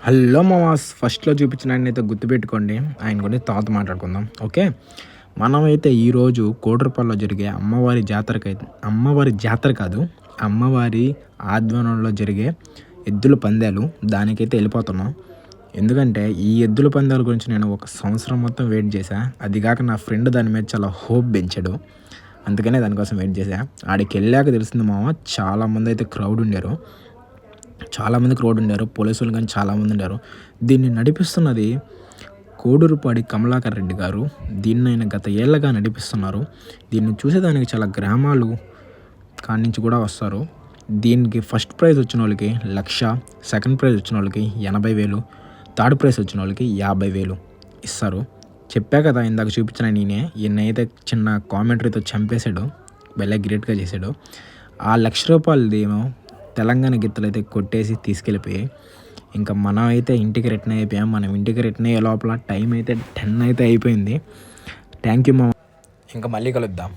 Hello మామాస్, ఫస్ట్లో చూపించిన ఆయన అయితే గుర్తుపెట్టుకోండి. ఆయన గురించి తర్వాత మాట్లాడుకుందాం. ఓకే, మనమైతే ఈరోజు కోటరపల్లిలో జరిగే అమ్మవారి జాతర కాదు, అమ్మవారి ఆధ్వర్యంలో జరిగే ఎద్దుల పందాలు, దానికైతే వెళ్ళిపోతున్నాం. ఎందుకంటే ఈ ఎద్దుల పందాల గురించి నేను ఒక సంవత్సరం మొత్తం వెయిట్ చేశా. అది కాక నా ఫ్రెండ్ దాని మీద చాలా హోప్ పెంచాడు, అందుకనే దానికోసం వెయిట్ చేశా. ఆడికి వెళ్ళాక తెలిసింది మామ, చాలామంది అయితే క్రౌడ్ ఉండారు, పోలీసులు కానీ చాలామంది ఉండారు. దీన్ని నడిపిస్తున్నది కోడూరుపాడి కమలాకర్ రెడ్డి గారు. దీన్ని ఆయన గత ఏళ్ళగా నడిపిస్తున్నారు. దీన్ని చూసేదానికి చాలా గ్రామాలు కాడి నుంచి కూడా వస్తారు. దీనికి ఫస్ట్ ప్రైజ్ వచ్చిన వాళ్ళకి 1,00,000, సెకండ్ ప్రైజ్ వచ్చిన వాళ్ళకి 80,000, థర్డ్ ప్రైజ్ వచ్చిన వాళ్ళకి 50,000 ఇస్తారు. చెప్పా కదా ఇందాక చూపించిన నేనే. ఈయనైతే చిన్న కామెంటరీతో చంపేశాడు, భలే గ్రేట్గా చేశాడు. ఆ 1,00,000 రూపాయలది ఏమో తెలంగాణ గిత్తలు అయితే కొట్టేసి తీసుకెళ్ళిపోయాయి. ఇంకా మనం అయితే ఇంటికి రిటర్న్ అయిపోయాం. మనం ఇంటికి రిటర్న్ అయ్యే లోపల టైం అయితే 10 అయితే అయిపోయింది. థ్యాంక్ యూ మా, ఇంకా మళ్ళీ కలుద్దాం.